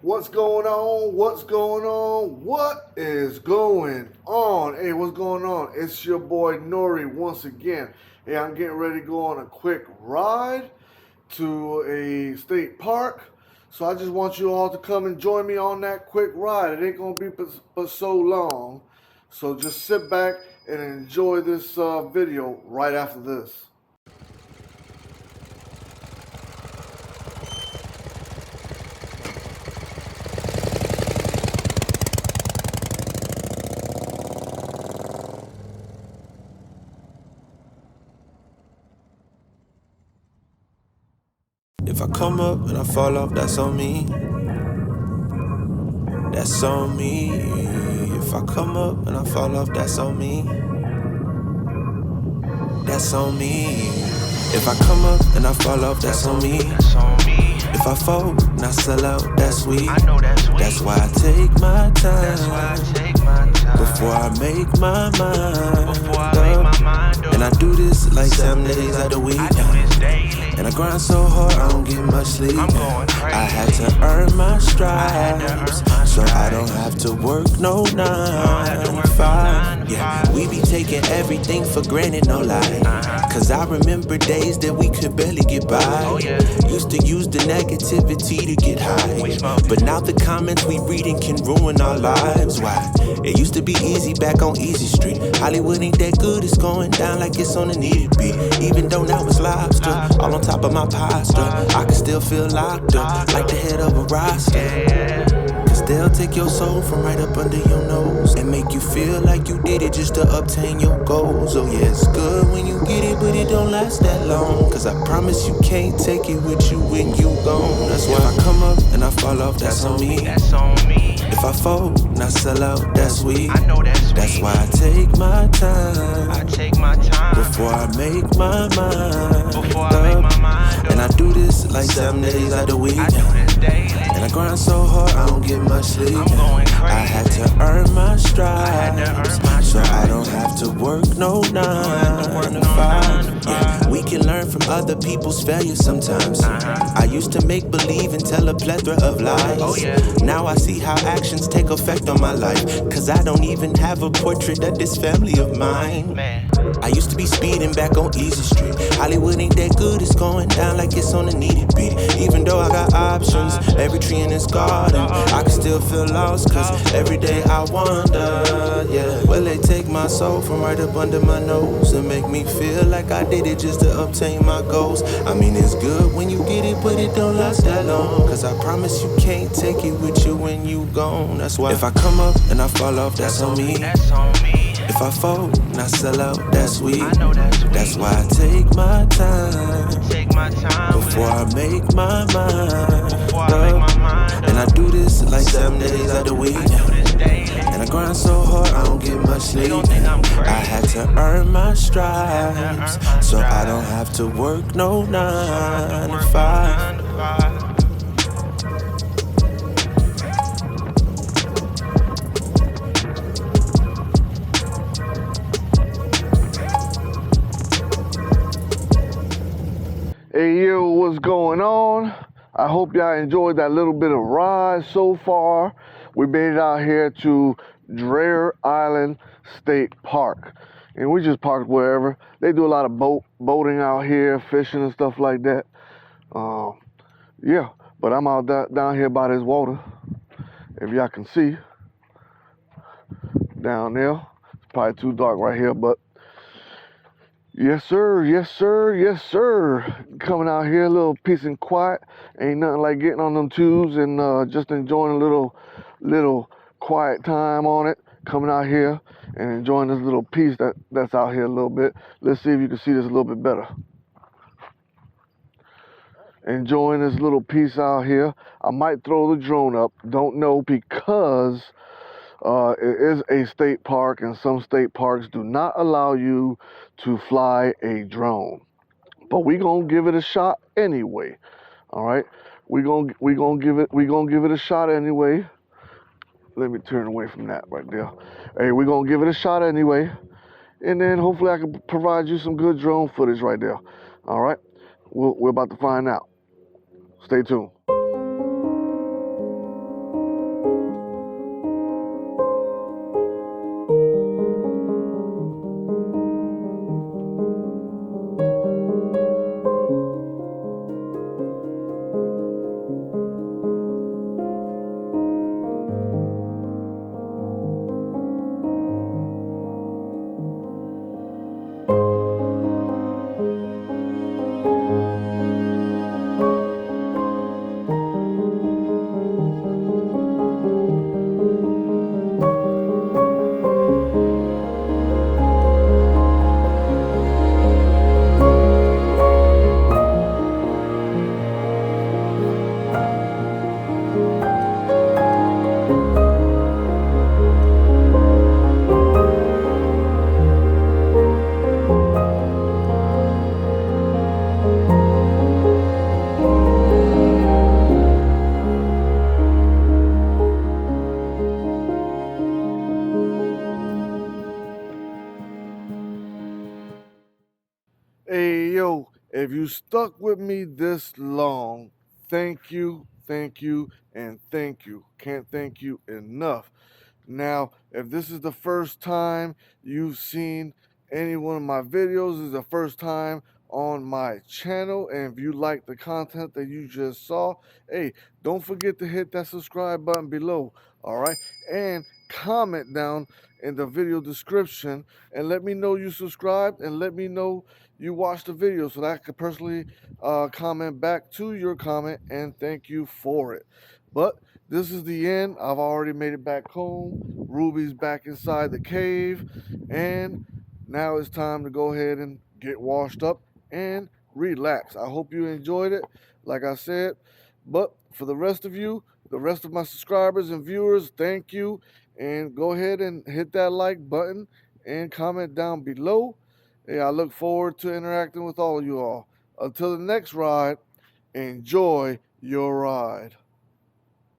What's going on? What's going on? What is going on? Hey, what's going on? It's your boy Nori once again. Hey, I'm getting ready to go on a quick ride to a state park. So I just want you all to come and join me on that quick ride. It ain't gonna be but so long. So just sit back and enjoy this video right after this. If I come up and I fall off, that's on me. That's on me. If I come up and I fall off, that's on me. That's on me. If I come up and I fall off, that's on me. If I fall and I sell out, that's sweet. That's why I take my time before I make my mind up. And I do this like 7 days out of the week. And I grind so hard, I don't get much sleep. I had to earn my stripes, so I don't have to work no 9 to 5. Yeah, we be taking everything for granted, no lie. Cause I remember days that we could barely get by. Used to use the negativity to get high, but now the comments we reading can ruin our lives. Why? It used to be easy back on Easy Street. Hollywood ain't that good, it's going down like it's on the needed beat. Even though now it's lobster, all on top of my pasta, I can still feel locked up, like the head of a roster. Cause they'll take your soul from right up under your nose and make you feel like you did it just to obtain your goals. Oh yeah, it's good when you get it, but it don't last that long. Cause I promise you can't take it with you when you gone. That's why if I come up and I fall off, that's on me. If I fall and I sell out, that's sweet. That's why I take my time before I make my mind up. And I do this like 7 days out of the week. And I grind so hard, I don't get much sleep. I had to earn my stripes, so I don't have to work no 9 to 5. Yeah, we can learn from other people's failures sometimes. I used to make believe and tell a plethora of lies. Now I see how actions take effect on my life. Cause I don't even have a portrait of this family of mine. I used to be speeding back on Easy Street. Hollywood ain't that good, it's going down like it's on the needed beat. Even though I got options, every tree in this garden, I can still feel lost, cause every day I wonder, yeah. Will they take my soul from right up under my nose and make me feel like I did it just to obtain my goals? I mean, it's good when you get it, but it don't last that long. Cause I promise you can't take it with you when you gone. That's why if I come up and I fall off, that's on me. If I fall and I sell out, that's sweet. That's why I take my time before I make my mind up. And I do this like 7 days out of the week. And I grind so hard, I don't get much sleep. I had to earn my stripes, so I don't have to work no 9 to 5. Hey yo, what's going on? I hope y'all enjoyed that little bit of ride so far. We made it out here to Dreher Island State Park. And we just parked wherever. They do a lot of boating out here, fishing and stuff like that. Yeah, but I'm out down here by this water. If y'all can see, down there. It's probably too dark right here, but yes, sir. Yes, sir. Yes, sir. Coming out here, a little peace and quiet. Ain't nothing like getting on them tubes and just enjoying a little quiet time on it. Coming out here and enjoying this little piece that's out here a little bit. Let's see if you can see this a little bit better. Enjoying this little piece out here. I might throw the drone up. Don't know because it is a state park, and some state parks do not allow you to fly a drone. But we gonna give it a shot anyway. All right, we gonna give it a shot anyway. Let me turn away from that right there. Hey, we gonna give it a shot anyway, and then hopefully I can provide you some good drone footage right there. All right, we're about to find out. Stay tuned. If you stuck with me this long, thank you, and thank you. Can't thank you enough. Now, if this is the first time you've seen any one of my videos, this is the first time on my channel, and if you like the content that you just saw, hey, don't forget to hit that subscribe button below, all right? And comment down in the video description and let me know you subscribed and let me know you watched the video so that I could personally comment back to your comment and thank you for it. But this is the end. I've already made it back home. Ruby's back inside the cave. And now it's time to go ahead and get washed up and relax. I hope you enjoyed it, like I said. But for the rest of you, the rest of my subscribers and viewers, thank you. And go ahead and hit that like button and comment down below. Hey, I look forward to interacting with all of you all. Until the next ride, enjoy your ride.